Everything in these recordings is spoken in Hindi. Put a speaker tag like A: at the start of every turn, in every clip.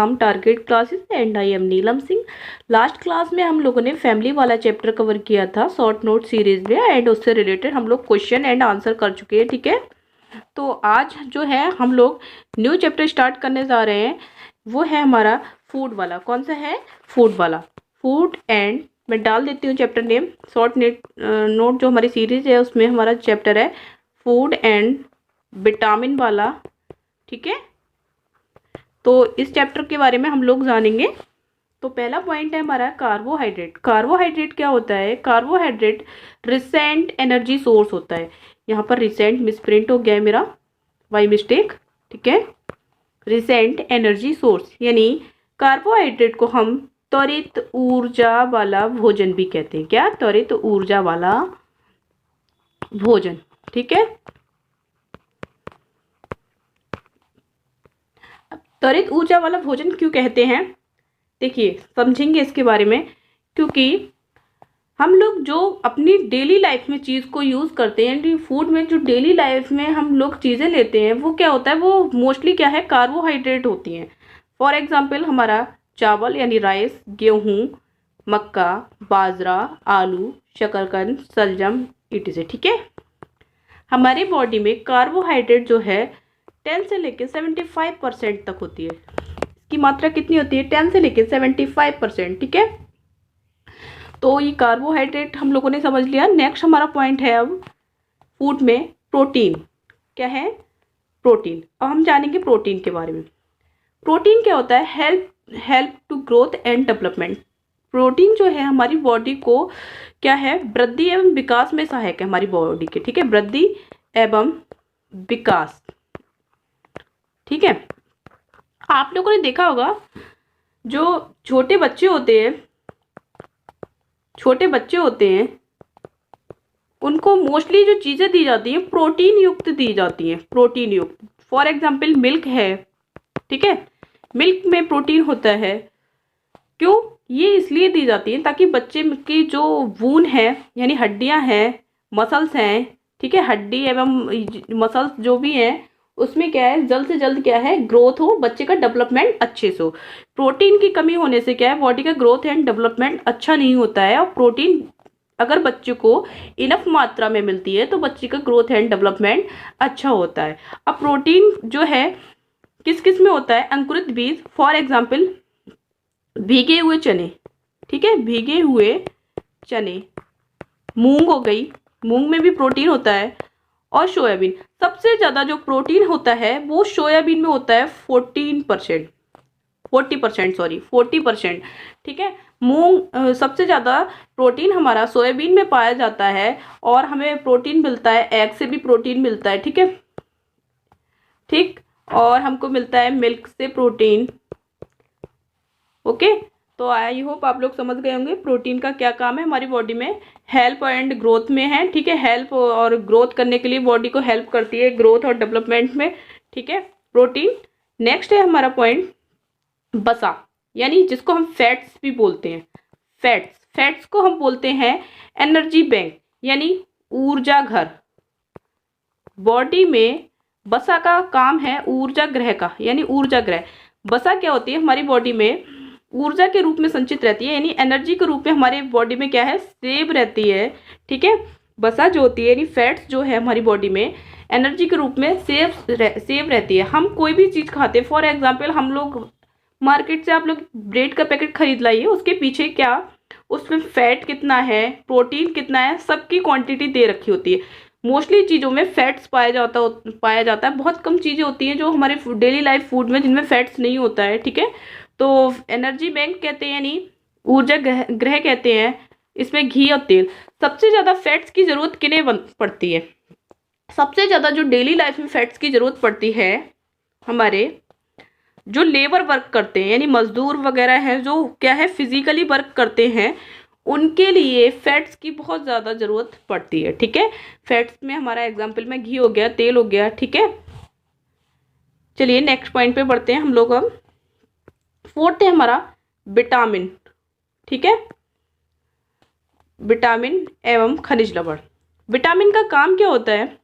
A: Exam target classes and I am Neelam Singh. Last class में हम लोगों ने फैमिली वाला चैप्टर कवर किया था शॉर्ट नोट सीरीज में, एंड उससे रिलेटेड हम लोग क्वेश्चन एंड आंसर कर चुके हैं। ठीक है, तो आज जो है हम लोग न्यू चैप्टर स्टार्ट करने जा रहे हैं, वो है हमारा फूड वाला। कौन सा है? फूड वाला। फूड एंड, मैं डाल देती हूँ चैप्टर नेम। शॉर्ट नोट जो हमारी सीरीज है उसमें हमारा चैप्टर है फूड एंड विटामिन वाला। ठीक है, तो इस चैप्टर के बारे में हम लोग जानेंगे। तो पहला पॉइंट है हमारा कार्बोहाइड्रेट। कार्बोहाइड्रेट क्या होता है? कार्बोहाइड्रेट रिसेंट एनर्जी सोर्स होता है। यहाँ पर रिसेंट मिसप्रिंट हो गया है मेरा, बाय मिस्टेक। ठीक है, रिसेंट एनर्जी सोर्स यानी कार्बोहाइड्रेट को हम त्वरित ऊर्जा वाला भोजन भी कहते हैं। क्या? त्वरित ऊर्जा वाला भोजन। ठीक है, त्वरित ऊर्जा वाला भोजन क्यों कहते हैं? देखिए, समझेंगे इसके बारे में। क्योंकि हम लोग जो अपनी डेली लाइफ में चीज़ को यूज़ करते हैं, फूड में जो डेली लाइफ में हम लोग चीज़ें लेते हैं, वो क्या होता है? वो मोस्टली क्या है? कार्बोहाइड्रेट होती हैं। फॉर एग्जांपल हमारा चावल यानी राइस, गेहूँ, मक्का, बाजरा, आलू, शकरकंद, सलजम, इसे। ठीक है, हमारी बॉडी में कार्बोहाइड्रेट जो है 10 से लेकर 75% तक होती है। इसकी मात्रा कितनी होती है? 10 से लेकर 75%। ठीक है, तो ये कार्बोहाइड्रेट हम लोगों ने समझ लिया। नेक्स्ट हमारा पॉइंट है अब फूड में प्रोटीन। क्या है? प्रोटीन। अब हम जानेंगे प्रोटीन के बारे में। प्रोटीन क्या होता है? Help to growth and development. Protein जो है हमारी बॉडी को क्या है? वृद्धि एवं विकास में सहायक है हमारी बॉडी के। ठीक है, वृद्धि एवं विकास। ठीक है, आप लोगों ने देखा होगा जो छोटे बच्चे होते हैं उनको मोस्टली जो चीज़ें दी जाती हैं प्रोटीन युक्त दी जाती हैं। प्रोटीन युक्त, फॉर एग्जांपल मिल्क है। ठीक है, मिल्क में प्रोटीन होता है। क्यों? ये इसलिए दी जाती है ताकि बच्चे की जो वून है यानी हड्डियां हैं, मसल्स हैं, ठीक है, हड्डी एवं मसल्स जो भी हैं उसमें क्या है? जल्द से जल्द क्या है? ग्रोथ हो, बच्चे का डेवलपमेंट अच्छे से हो। प्रोटीन की कमी होने से क्या है? बॉडी का ग्रोथ एंड डेवलपमेंट अच्छा नहीं होता है। और प्रोटीन अगर बच्चे को इनफ मात्रा में मिलती है तो बच्चे का ग्रोथ एंड डेवलपमेंट अच्छा होता है। अब प्रोटीन जो है किस किस में होता है? अंकुरित बीज, फॉर एग्जाम्पल भीगे हुए चने। ठीक है, भीगे हुए चने, मूंग हो गई, मूंग में भी प्रोटीन होता है, और सोयाबीन। सबसे ज़्यादा जो प्रोटीन होता है वो सोयाबीन में होता है 40%। ठीक है, मूंग सबसे ज़्यादा प्रोटीन हमारा सोयाबीन में पाया जाता है, और हमें प्रोटीन मिलता है, एग से भी प्रोटीन मिलता है। ठीक है, ठीक, और हमको मिलता है मिल्क से प्रोटीन। ओके, तो आई होप आप लोग समझ गए होंगे प्रोटीन का क्या काम है हमारी बॉडी में। हेल्प एंड ग्रोथ में है। ठीक है, हेल्प और ग्रोथ करने के लिए बॉडी को हेल्प करती है ग्रोथ और डेवलपमेंट में। ठीक है, प्रोटीन। नेक्स्ट है हमारा पॉइंट वसा, यानी जिसको हम फैट्स भी बोलते हैं। फैट्स को हम बोलते हैं एनर्जी बैंक यानी ऊर्जा घर। बॉडी में वसा का काम है ऊर्जा ग्रह का, यानी ऊर्जा ग्रह। वसा क्या होती है? हमारी बॉडी में ऊर्जा के रूप में संचित रहती है, यानी एनर्जी के रूप में हमारे बॉडी में क्या है? सेव रहती है। ठीक है, वसा जो होती है यानी फैट्स जो है हमारी बॉडी में एनर्जी के रूप में सेव रहती है। हम कोई भी चीज़ खाते हैं, फॉर एग्जांपल हम लोग मार्केट से आप लोग ब्रेड का पैकेट खरीद लाइए, उसके पीछे क्या, उसमें फैट कितना है, प्रोटीन कितना है, सबकी क्वांटिटी दे रखी होती है। मोस्टली चीज़ों में फैट्स पाया जाता है। बहुत कम चीज़ें होती हैं जो हमारे डेली लाइफ फूड में जिनमें फैट्स नहीं होता है। ठीक है, तो एनर्जी बैंक कहते हैं यानी ऊर्जा ग्रह कहते हैं। इसमें घी और तेल। सबसे ज़्यादा फैट्स की ज़रूरत किन्हें पड़ती है? सबसे ज़्यादा जो डेली लाइफ में फैट्स की ज़रूरत पड़ती है हमारे जो लेबर वर्क करते हैं, यानी मजदूर वगैरह हैं जो क्या है? फिजिकली वर्क करते हैं, उनके लिए फैट्स की बहुत ज़्यादा ज़रूरत पड़ती है। ठीक है, फैट्स में हमारा एग्जाम्पल में घी हो गया, तेल हो गया। ठीक है, चलिए नेक्स्ट पॉइंट पे बढ़ते हैं हम लोग। अब फोर्थ है हमारा विटामिन। ठीक है, विटामिन एवं खनिज लवण। विटामिन का काम क्या होता है?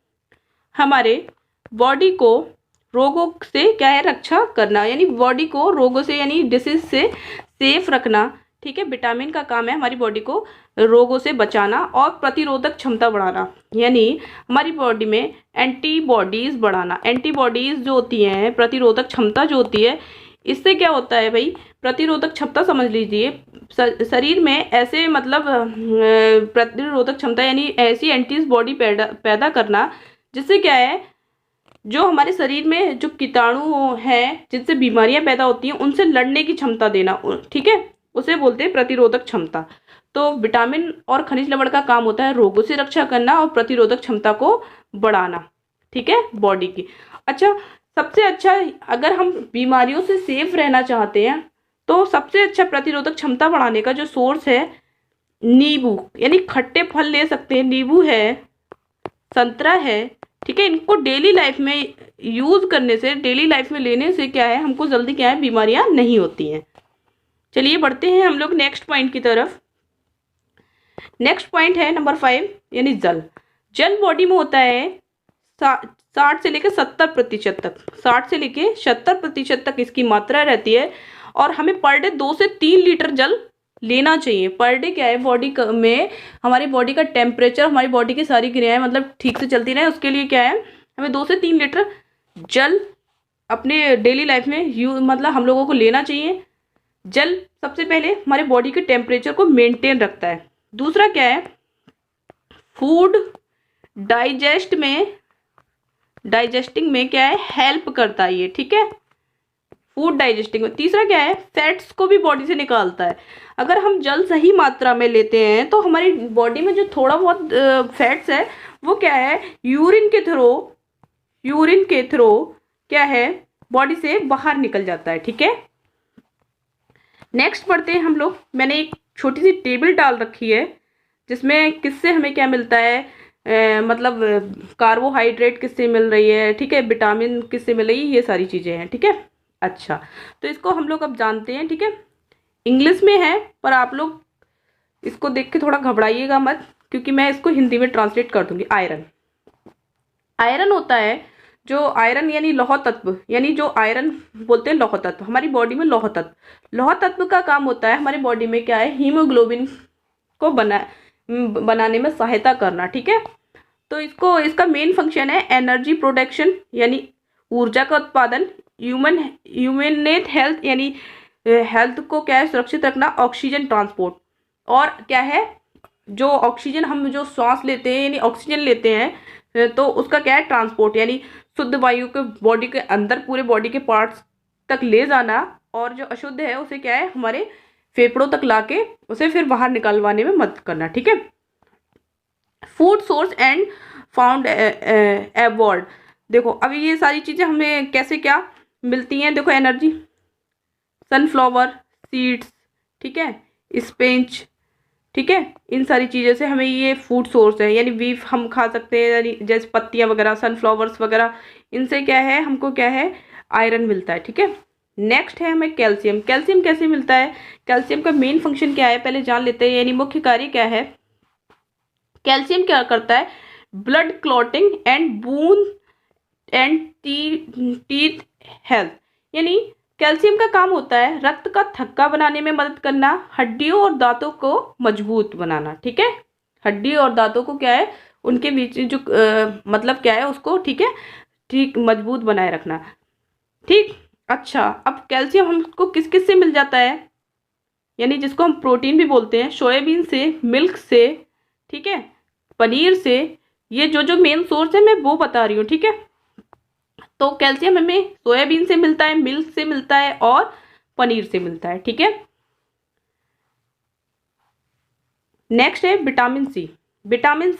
A: हमारे बॉडी को रोगों से क्या है, रक्षा करना, यानी बॉडी को रोगों से यानी डिसीज से सेफ रखना। ठीक है, विटामिन का काम है हमारी बॉडी को रोगों से बचाना और प्रतिरोधक क्षमता बढ़ाना, यानी हमारी बॉडी में एंटीबॉडीज बढ़ाना। एंटीबॉडीज जो होती हैं, प्रतिरोधक क्षमता जो होती है, इससे क्या होता है भाई, प्रतिरोधक क्षमता समझ लीजिए शरीर में ऐसे मतलब प्रतिरोधक क्षमता यानी ऐसी एंटीबॉडी पैदा करना जिससे क्या है, जो हमारे शरीर में जो कीटाणु हैं जिनसे बीमारियां पैदा होती हैं उनसे लड़ने की क्षमता देना। ठीक है, उसे बोलते हैं प्रतिरोधक क्षमता। तो विटामिन और खनिज लवण का काम होता है रोगों से रक्षा करना और प्रतिरोधक क्षमता को बढ़ाना। ठीक है, बॉडी की। अच्छा, सबसे अच्छा अगर हम बीमारियों से सेफ रहना चाहते हैं तो सबसे अच्छा प्रतिरोधक क्षमता बढ़ाने का जो सोर्स है, नींबू, यानी खट्टे फल ले सकते हैं, नींबू है, संतरा है। ठीक है, इनको डेली लाइफ में यूज करने से, डेली लाइफ में लेने से क्या है, हमको जल्दी क्या है, बीमारियां नहीं होती हैं। चलिए बढ़ते हैं हम लोग नेक्स्ट पॉइंट की तरफ। नेक्स्ट पॉइंट है नंबर 5, यानी जल। जल बॉडी में होता है 60 से लेकर 70% तक, 60 से लेकर 70% तक इसकी मात्रा रहती है और हमें पर डे 2 से 3 लीटर जल लेना चाहिए। पर डे क्या है, बॉडी में हमारी बॉडी का टेम्परेचर, हमारी बॉडी की सारी क्रियाएं मतलब ठीक से चलती रहे, उसके लिए क्या है, हमें 2 से 3 लीटर जल अपने डेली लाइफ में मतलब हम लोगों को लेना चाहिए। जल सबसे पहले हमारे बॉडी के टेम्परेचर को मेंटेन रखता है। दूसरा क्या है, फूड डाइजेस्टिंग में क्या है, हेल्प करता है ये। ठीक है, फूड डाइजेस्टिंग में। तीसरा क्या है, फैट्स को भी बॉडी से निकालता है। अगर हम जल सही मात्रा में लेते हैं तो हमारी बॉडी में जो थोड़ा बहुत फैट्स है वो क्या है, यूरिन के थ्रू क्या है, बॉडी से बाहर निकल जाता है। ठीक है, नेक्स्ट पढ़ते हैं हम लोग। मैंने एक छोटी सी टेबल डाल रखी है जिसमें किससे हमें क्या मिलता है, मतलब कार्बोहाइड्रेट किससे मिल रही है, ठीक है, विटामिन किससे मिल रही है, ये सारी चीज़ें हैं। ठीक है, अच्छा, तो इसको हम लोग अब जानते हैं। ठीक है, इंग्लिश में है पर आप लोग इसको देख के थोड़ा घबराइएगा मत, क्योंकि मैं इसको हिंदी में ट्रांसलेट कर दूंगी। आयरन होता है, जो आयरन यानी लौह तत्व, यानी जो आयरन बोलते हैं लौह तत्व, हमारी बॉडी में लौह तत्व का काम होता है हमारी बॉडी में क्या है, हीमोग्लोबिन को बनाने में सहायता करना। ठीक है, तो इसका मेन फंक्शन है एनर्जी प्रोडक्शन, यानी ऊर्जा का उत्पादन, ह्यूमनेट हेल्थ, यानी हेल्थ को क्या है, सुरक्षित रखना, ऑक्सीजन ट्रांसपोर्ट, और क्या है, जो ऑक्सीजन हम जो सांस लेते हैं यानी ऑक्सीजन लेते हैं तो उसका क्या है, ट्रांसपोर्ट, यानी शुद्ध वायु के बॉडी के अंदर पूरे बॉडी के पार्ट्स तक ले जाना, और जो अशुद्ध है उसे क्या है, हमारे फेफड़ों तक लाके उसे फिर बाहर निकालवाने में मदद करना। ठीक है, food source and found award. देखो अभी ये सारी चीज़ें हमें कैसे क्या मिलती हैं, देखो एनर्जी, सनफ्लावर सीड्स, ठीक है, स्पिंच, ठीक है, इन सारी चीज़ों से हमें ये फूड सोर्स है, यानी वीफ हम खा सकते हैं, यानी जैसे पत्तियां वगैरह, सनफ्लावर्स वगैरह, इनसे क्या है, हमको क्या है, आयरन मिलता है। ठीक है, नेक्स्ट है हमें कैल्शियम। कैल्शियम कैसे मिलता है, कैल्शियम का मेन फंक्शन क्या है पहले जान लेते हैं, यानी मुख्य कार्य क्या है। कैल्शियम क्या करता है, blood clotting and bone and teeth health, यानी कैल्शियम का काम होता है रक्त का थक्का बनाने में मदद करना, हड्डियों और दांतों को मजबूत बनाना। ठीक है, हड्डी और दांतों को क्या है, उनके बीच जो मतलब क्या है उसको, ठीक है, ठीक मजबूत बनाए रखना। ठीक, अच्छा, अब कैल्शियम हमको किस किस से मिल जाता है, यानी जिसको हम प्रोटीन भी बोलते हैं, सोयाबीन से, मिल्क से, ठीक है, पनीर से, ये जो मेन सोर्स है मैं वो बता रही हूँ। ठीक है, तो कैल्शियम हमें सोयाबीन से मिलता है, मिल्क से मिलता है और पनीर से मिलता है। ठीक है, नेक्स्ट है विटामिन सी। विटामिन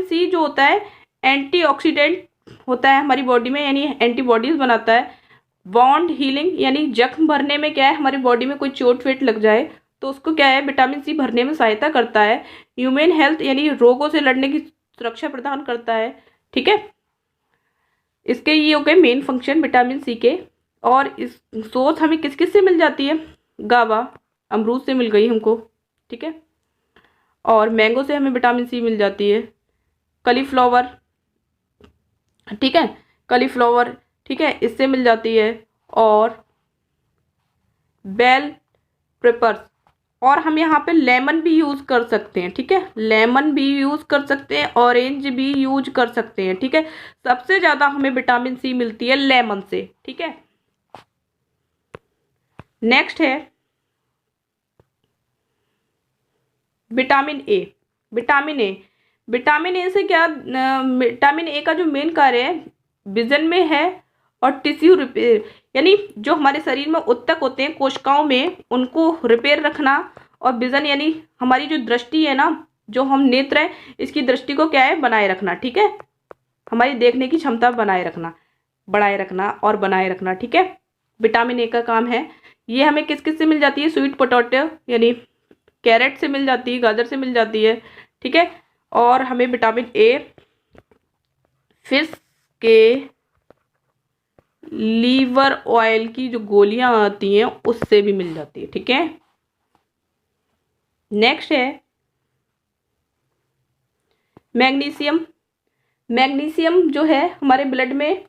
A: सी जो होता है एंटीऑक्सीडेंट होता है हमारी बॉडी में, यानी एंटीबॉडीज बनाता है, वॉन्ड हीलिंग, यानी जख्म भरने में क्या है, हमारी बॉडी में कोई चोट वेट लग जाए तो उसको क्या है, विटामिन सी भरने में सहायता करता है, ह्यूमन हेल्थ, यानी रोगों से लड़ने की सुरक्षा प्रदान करता है। ठीक है, इसके ये हो गए मेन फंक्शन विटामिन सी के। और इस सोर्स हमें किस किस से मिल जाती है, गावा, अमरूद से मिल गई हमको, ठीक है, और मैंगो से हमें विटामिन सी मिल जाती है, कलीफ्लावर, ठीक है, कॉलीफ्लावर, ठीक है, इससे मिल जाती है, और बेल पेपर्स, और हम यहाँ पे लेमन भी यूज़ कर सकते हैं, ठीक है, लेमन भी यूज़ कर सकते हैं, ऑरेंज भी यूज कर सकते हैं, ठीक है। सबसे ज़्यादा हमें विटामिन सी मिलती है लेमन से, ठीक है। नेक्स्ट है vitamin A. Vitamin A, vitamin A से क्या, विटामिन ए का जो मेन कार्य है विजन में है और टिश्यू रिपेयर, यानी जो हमारे शरीर में ऊतक होते हैं कोशिकाओं में, उनको रिपेयर रखना, और विजन यानी हमारी जो दृष्टि है ना, जो हम नेत्र है, इसकी दृष्टि को क्या है, बनाए रखना, ठीक है, हमारी देखने की क्षमता बनाए रखना, बढ़ाए रखना और बनाए रखना, ठीक है, विटामिन ए का काम है। ये हमें किस किस से मिल जाती है, स्वीट पोटैटो यानी कैरेट से मिल जाती है, गाजर से मिल जाती है, ठीक है। और हमें विटामिन ए फिश के लीवर ऑयल की जो गोलियां आती हैं उससे भी मिल जाती है, ठीक है। नेक्स्ट है मैग्नीशियम। मैग्नीशियम जो है हमारे ब्लड में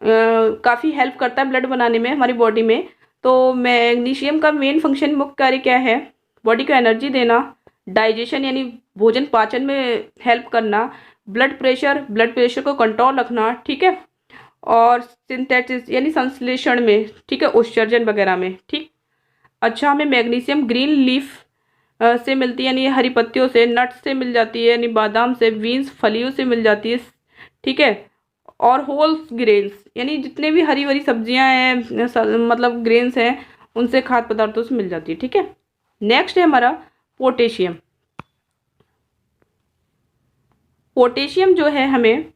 A: काफ़ी हेल्प करता है, ब्लड बनाने में हमारी बॉडी में। तो मैग्नीशियम का मेन फंक्शन, मुख्य कार्य क्या है, बॉडी को एनर्जी देना, डाइजेशन यानी भोजन पाचन में हेल्प करना, ब्लड प्रेशर को कंट्रोल रखना, ठीक है, और सिंथेसिस यानी संश्लेषण में, ठीक है, उत्सर्जन वगैरह में, ठीक। अच्छा, हमें मैग्नीशियम ग्रीन लीफ से मिलती है, यानी हरी पत्तियों से, नट्स से मिल जाती है, यानी बादाम से, बीन्स फलियों से मिल जाती है, ठीक है, और होल ग्रेन्स यानी जितने भी हरी भरी सब्जियां हैं, मतलब ग्रेन्स हैं, उनसे खाद्य पदार्थों से मिल जाती है, ठीक है। नेक्स्ट है हमारा पोटेशियम। पोटेशियम जो है, हमें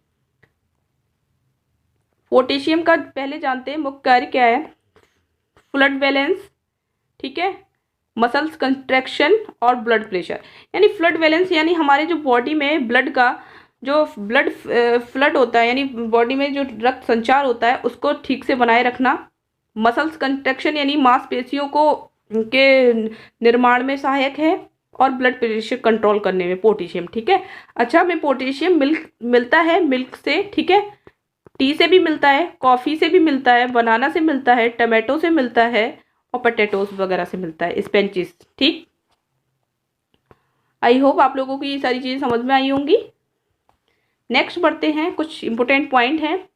A: पोटेशियम का पहले जानते हैं मुख्य कार्य क्या है, फ्लड बैलेंस, ठीक है, मसल्स कंट्रैक्शन और ब्लड प्रेशर। यानी फ्लड बैलेंस यानी हमारे जो बॉडी में ब्लड का जो ब्लड फ्लड होता है, यानी बॉडी में जो रक्त संचार होता है उसको ठीक से बनाए रखना। मसल्स कंट्रैक्शन यानी मांसपेशियों को के निर्माण में सहायक है, और ब्लड प्रेशर कंट्रोल करने में पोटेशियम, ठीक है। अच्छा, हमें पोटेशियम मिलता है मिल्क से, ठीक है, टी से भी मिलता है, कॉफ़ी से भी मिलता है, बनाना से मिलता है, टमाटो से मिलता है, और पोटैटोस वगैरह से मिलता है, स्पेंचिस, ठीक। आई होप आप लोगों को ये सारी चीज़ें समझ में आई होंगी। नेक्स्ट बढ़ते हैं, कुछ इंपॉर्टेंट पॉइंट हैं।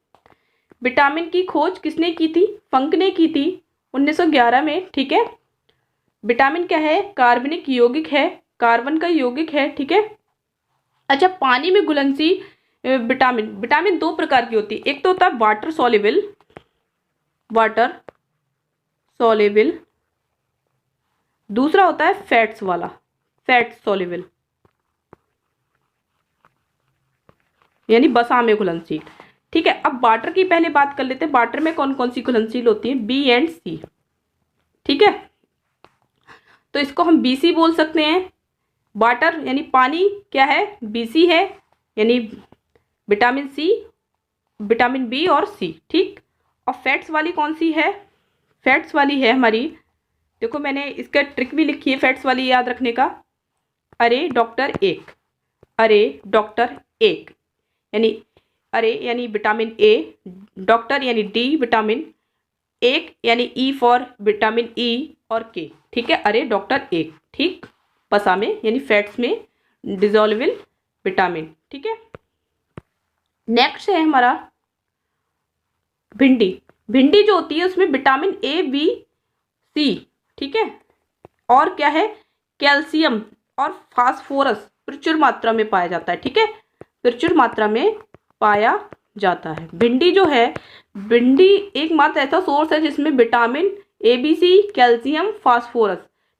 A: विटामिन की खोज किसने की थी, फंक ने की थी 1911 में, ठीक है। विटामिन क्या है, कार्बनिक यौगिक है, कार्बन का यौगिक है, ठीक है। अच्छा, पानी में घुलनशील विटामिन दो प्रकार की होती है, एक तो होता है वाटर सॉल्युबल, दूसरा होता है फैट सॉल्युबल यानी बसा में घुलनशील, ठीक है। अब वाटर की पहले बात कर लेते हैं, वाटर में कौन कौन सी घुलनशील होती है, बी एंड सी, ठीक है। तो इसको हम बीसी बोल सकते हैं। वाटर यानी पानी क्या है, बीसी है, यानी विटामिन सी, विटामिन बी और सी, ठीक। और फैट्स वाली कौन सी है, फैट्स वाली है हमारी, देखो मैंने इसका ट्रिक भी लिखी है फैट्स वाली याद रखने का, अरे डॉक्टर एक, यानी अरे यानी विटामिन ए, डॉक्टर यानी डी, विटामिन एक यानी ई फॉर विटामिन ई और के, ठीक है, अरे डॉक्टर एक, ठीक, पसा में यानी फैट्स में डिसॉल्वेबल विटामिन, ठीक है। नेक्स्ट है हमारा भिंडी जो होती है उसमें विटामिन ए बी सी, ठीक है, और क्या है, कैल्शियम और फास्फोरस प्रचुर मात्रा में पाया जाता है, ठीक है, प्रचुर मात्रा में पाया जाता है। भिंडी जो है, भिंडी एकमात्र ऐसा सोर्स है जिसमें vitamin A B C, calcium, phosphorus,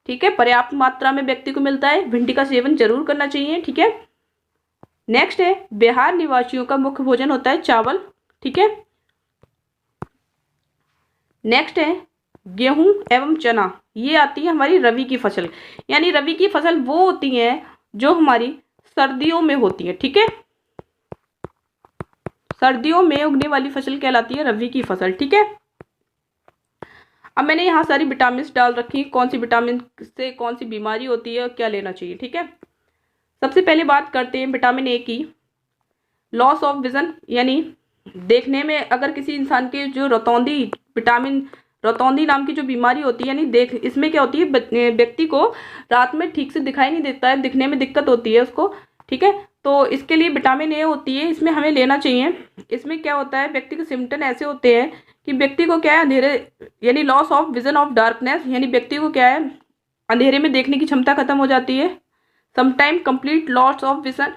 A: ठीक है, पर्याप्त मात्रा में व्यक्ति को मिलता है। भिंडी का सेवन जरूर करना चाहिए, ठीक है। नेक्स्ट है बिहार निवासियों का मुख्य भोजन होता है चावल, ठीक है। नेक्स्ट है गेहूं एवं चना, ये आती है हमारी रबी की फसल, यानी रबी की फसल वो होती है जो हमारी सर्दियों में होती है, ठीक है, सर्दियों में उगने वाली फसल कहलाती है रबी की फसल, ठीक है। अब मैंने यहाँ सारी विटामिन डाल रखी, कौन सी विटामिन से कौन सी बीमारी होती है और क्या लेना चाहिए, ठीक है। सबसे पहले बात करते हैं विटामिन ए की, लॉस ऑफ विजन यानी देखने में अगर किसी इंसान के जो रतौंधी नाम की जो बीमारी होती है, यानी देख इसमें क्या होती है, व्यक्ति को रात में ठीक से दिखाई नहीं देता है, दिखने में दिक्कत होती है उसको, ठीक है। तो इसके लिए विटामिन ए होती है, इसमें हमें लेना चाहिए। इसमें क्या होता है, व्यक्ति के सिम्टम ऐसे होते हैं कि व्यक्ति को क्या है, अंधेरे यानी loss of vision of darkness, यानी व्यक्ति को क्या है, अंधेरे में देखने की क्षमता खत्म हो जाती है। Sometime complete loss of vision,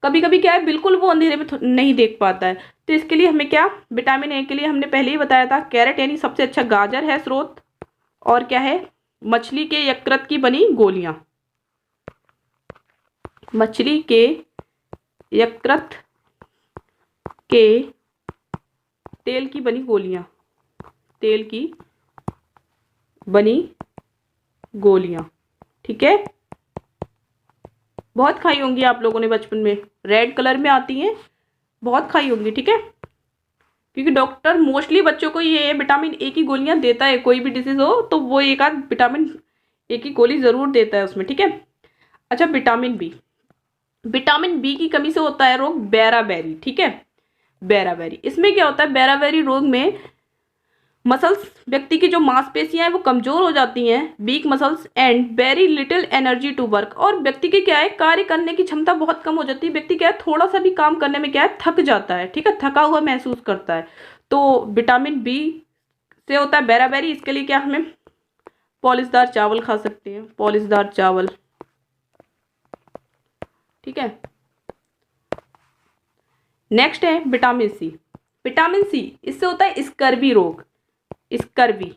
A: कभी कभी क्या है बिल्कुल वो अंधेरे में नहीं देख पाता है। तो इसके लिए हमें क्या, विटामिन ए के लिए हमने पहले ही बताया था, कैरेट यानी सबसे अच्छा गाजर है स्रोत, और क्या है, मछली के यकृत की बनी गोलियां, मछली के यकृत के तेल की बनी गोलियां, तेल की बनी गोलियां, ठीक है। बहुत खाई होंगी आप लोगों ने बचपन में, रेड कलर में आती हैं, बहुत खाई होंगी, ठीक है। क्योंकि डॉक्टर मोस्टली बच्चों को ये विटामिन ए की गोलियां देता है, कोई भी डिजीज हो तो वो एक आध विटामिन ए की गोली ज़रूर देता है उसमें, ठीक है। अच्छा, विटामिन बी की कमी से होता है रोग बेराबेरी, ठीक है। बेराबेरी, इसमें क्या होता है, बेराबेरी रोग में मसल्स, व्यक्ति की जो मांसपेशियां हैं वो कमजोर हो जाती हैं, weak muscles and very little energy to work, और व्यक्ति की क्या है, कार्य करने की क्षमता बहुत कम हो जाती है। व्यक्ति क्या है, थोड़ा सा भी काम करने में क्या है, थक जाता है, ठीक है, थका हुआ महसूस करता है। तो विटामिन बी से होता है बेराबेरी। इसके लिए क्या हमें पॉलिशदार चावल खा सकते हैं, पॉलिशदार चावल, ठीक है। नेक्स्ट है विटामिन सी। विटामिन सी, इससे होता है स्कर्वी रोग, स्कर्वी,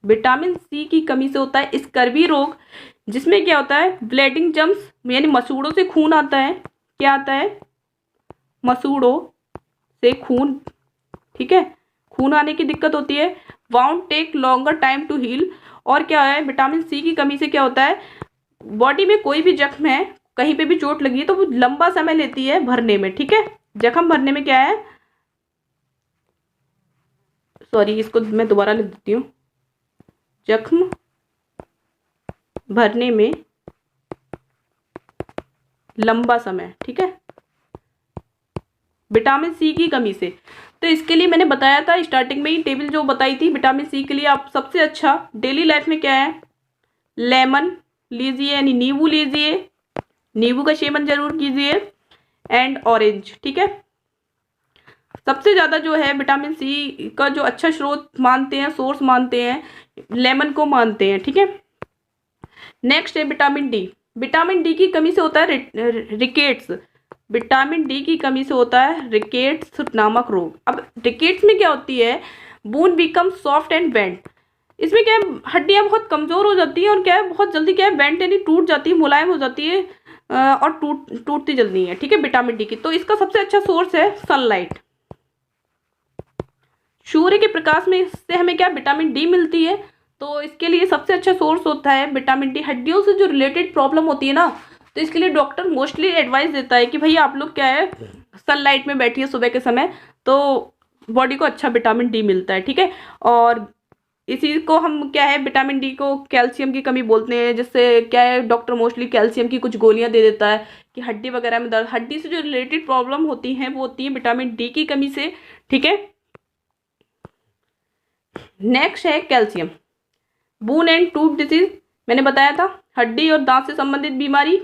A: विटामिन सी की कमी से होता है स्कर्वी रोग, जिसमें क्या होता है, ब्लीडिंग जम्स, यानी मसूड़ों से खून आता है। क्या आता है, मसूड़ों से खून, ठीक है, खून आने की दिक्कत होती है। Wound take longer time to heal, और क्या है, विटामिन सी की कमी से क्या होता है, बॉडी में कोई भी जख्म है, कहीं पे भी चोट लगी है तो वो लंबा समय लेती है भरने में, ठीक है। जख्म भरने में क्या है, सॉरी इसको मैं दोबारा लिख देती हूँ, जख्म भरने में लंबा समय, ठीक है, विटामिन सी की कमी से। तो इसके लिए मैंने बताया था स्टार्टिंग में ही, टेबल जो बताई थी विटामिन सी के लिए, आप सबसे अच्छा डेली लाइफ में क्या है, लेमन लीजिए, यानी नींबू लीजिए, नींबू का सेवन जरूर कीजिए, एंड ऑरेंज, ठीक है। सबसे ज़्यादा जो है विटामिन सी का जो अच्छा स्रोत मानते हैं, सोर्स मानते हैं, लेमन को मानते हैं, ठीक है। नेक्स्ट है विटामिन डी। विटामिन डी की कमी से होता है रिकेट्स, विटामिन डी की कमी से होता है रिकेट्स नामक रोग। अब रिकेट्स में क्या होती है, bone become soft and bend, इसमें क्या है, हड्डियां बहुत कमजोर हो जाती है, और क्या है, बहुत जल्दी क्या है, बेंड यानी टूट जाती है, मुलायम हो जाती है, और टूटती जल्दी है, ठीक है, विटामिन डी की। तो इसका सबसे अच्छा सोर्स है सनलाइट, सूर्य के प्रकाश में इससे हमें क्या, विटामिन डी मिलती है। तो इसके लिए सबसे अच्छा सोर्स होता है विटामिन डी। हड्डियों से जो रिलेटेड प्रॉब्लम होती है ना, तो इसके लिए डॉक्टर मोस्टली एडवाइस देता है कि भाई आप लोग क्या है, सनलाइट में बैठिए सुबह के समय, तो बॉडी को अच्छा विटामिन डी मिलता है, ठीक है। और इसी को हम क्या है, विटामिन डी को कैल्शियम की कमी बोलते हैं, जिससे क्या है, डॉक्टर मोस्टली कैल्शियम की कुछ गोलियां दे देता है कि हड्डी वगैरह में दर्द, हड्डी से जो रिलेटेड प्रॉब्लम होती हैं वो होती है विटामिन डी की कमी से, ठीक है। नेक्स्ट है calcium, bone and tooth disease, मैंने बताया था हड्डी और दांत से संबंधित बीमारी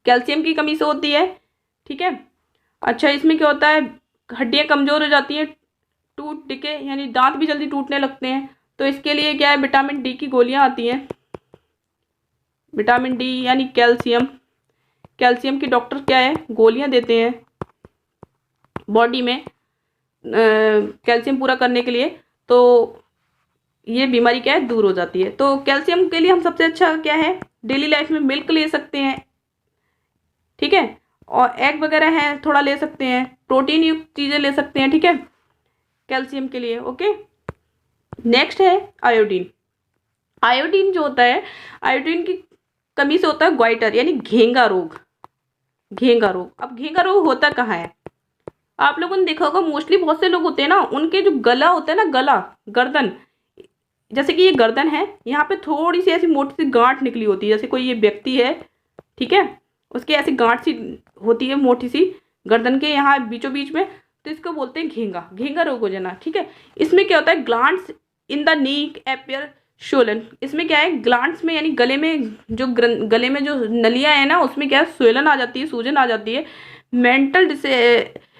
A: कैल्शियम की कमी से होती है, ठीक है। अच्छा, इसमें क्या होता है, हड्डियां कमजोर हो जाती हैं, टूट डिके यानी दांत भी जल्दी टूटने लगते हैं। तो इसके लिए क्या है, विटामिन डी की गोलियां आती हैं, विटामिन डी यानी कैल्शियम, कैल्शियम की डॉक्टर क्या है, गोलियां देते हैं बॉडी में कैल्शियम पूरा करने के लिए, तो ये बीमारी क्या है, दूर हो जाती है। तो कैल्शियम के लिए हम सबसे अच्छा क्या है, डेली लाइफ में मिल्क ले सकते हैं, ठीक है, और एग वगैरह है थोड़ा ले सकते हैं, प्रोटीन युक्त चीज़ें ले सकते हैं, ठीक है, कैल्शियम के लिए, ओके। नेक्स्ट है आयोडीन। आयोडीन जो होता है, आयोडीन की कमी से होता है ग्वाइटर यानी घेंगा रोग, घेंगा रोग। अब घेंगा रोग होता कहाँ है, आप लोगों ने देखा होगा, मोस्टली बहुत से लोग होते हैं ना, उनके जो गला होता है ना, गला, गर्दन, जैसे कि ये गर्दन है, यहाँ पे थोड़ी सी ऐसी मोटी सी गांठ निकली होती है, जैसे कोई ये व्यक्ति है, ठीक है, उसकी ऐसी गांठ सी होती है, मोटी सी गर्दन के यहाँ बीचों बीच में, तो इसको बोलते हैं घेंगा, घेंगा रोग हो जाना, ठीक है। इसमें क्या होता है, ग्लैंड्स इन द नीक एपियर स्वोलन। इसमें क्या है, ग्लैंड्स में यानी गले में जो गले में जो नलियाँ हैं ना, उसमें क्या है, स्वेलन आ जाती है, सूजन आ जाती है। मेंटल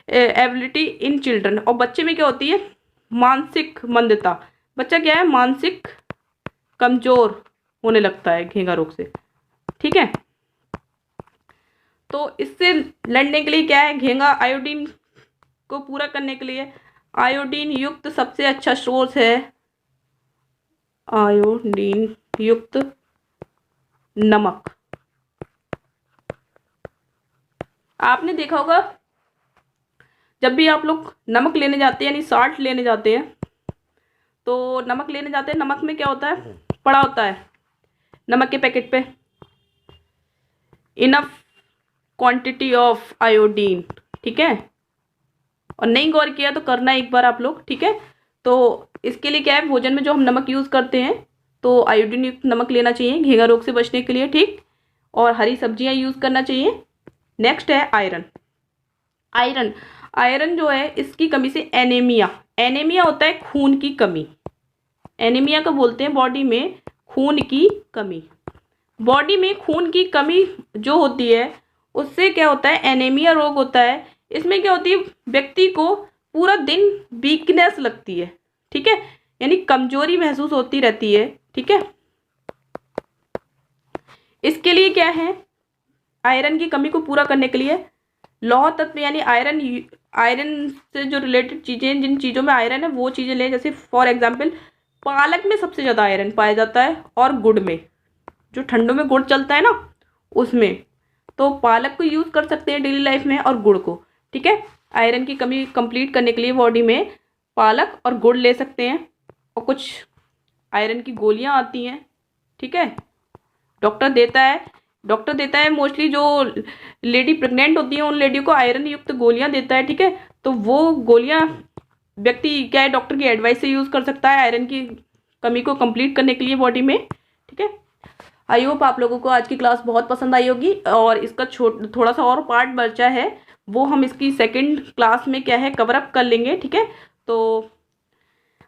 A: एबिलिटी इन चिल्ड्रन, और बच्चे में क्या होती है, मानसिक मंदता, बच्चा क्या है, मानसिक कमजोर होने लगता है घेंगा रोग से, ठीक है। तो इससे लड़ने के लिए क्या है, घेंगा आयोडीन को पूरा करने के लिए आयोडीन युक्त सबसे अच्छा सोर्स है आयोडीन युक्त नमक। आपने देखा होगा जब भी आप लोग नमक लेने जाते हैं यानी साल्ट लेने जाते हैं, तो नमक लेने जाते हैं, नमक में क्या होता है, पड़ा होता है नमक के पैकेट पे इनफ क्वांटिटी ऑफ आयोडीन, ठीक है। और नहीं गौर किया तो करना एक बार आप लोग, ठीक है। तो इसके लिए क्या है, भोजन में जो हम नमक यूज़ करते हैं तो आयोडीन युक्त नमक लेना चाहिए घेंगा रोग से बचने के लिए, ठीक। और हरी सब्जियां यूज़ करना चाहिए। नेक्स्ट है आयरन। आयरन आयरन जो है, इसकी कमी से एनीमिया, एनीमिया होता है खून की कमी, एनीमिया को बोलते हैं बॉडी में खून की कमी। बॉडी में खून की कमी जो होती है उससे क्या होता है, एनीमिया रोग होता है। इसमें क्या होती है, व्यक्ति को पूरा दिन वीकनेस लगती है, ठीक है, यानी कमजोरी महसूस होती रहती है, ठीक है। इसके लिए क्या है, आयरन की कमी को पूरा करने के लिए लौह तत्व यानी आयरन, आयरन से जो रिलेटेड चीज़ें, जिन चीज़ों में आयरन है वो चीज़ें लें। जैसे फॉर एग्जांपल पालक में सबसे ज़्यादा आयरन पाया जाता है, और गुड़ में, जो ठंडों में गुड़ चलता है ना उसमें, तो पालक को यूज़ कर सकते हैं डेली लाइफ में, और गुड़ को, ठीक है। आयरन की कमी कंप्लीट करने के लिए बॉडी में पालक और गुड़ ले सकते हैं। और कुछ आयरन की गोलियां आती हैं, ठीक है, डॉक्टर देता है मोस्टली जो लेडी प्रेग्नेंट होती हैं उन लेडी को आयरन युक्त गोलियां देता है, ठीक है। तो वो गोलियां व्यक्ति क्या है, डॉक्टर की एडवाइस से यूज़ कर सकता है आयरन की कमी को कंप्लीट करने के लिए बॉडी में, ठीक है। आई होप आप लोगों को आज की क्लास बहुत पसंद आई होगी, और इसका थोड़ा सा और पार्ट बचा है, वो हम इसकी सेकंड क्लास में क्या है कवर अप कर लेंगे, ठीक है। तो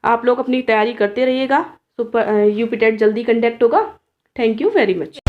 A: आप लोग अपनी तैयारी करते रहिएगा, यूपी टेट जल्दी कंडक्ट होगा। Thank you very much.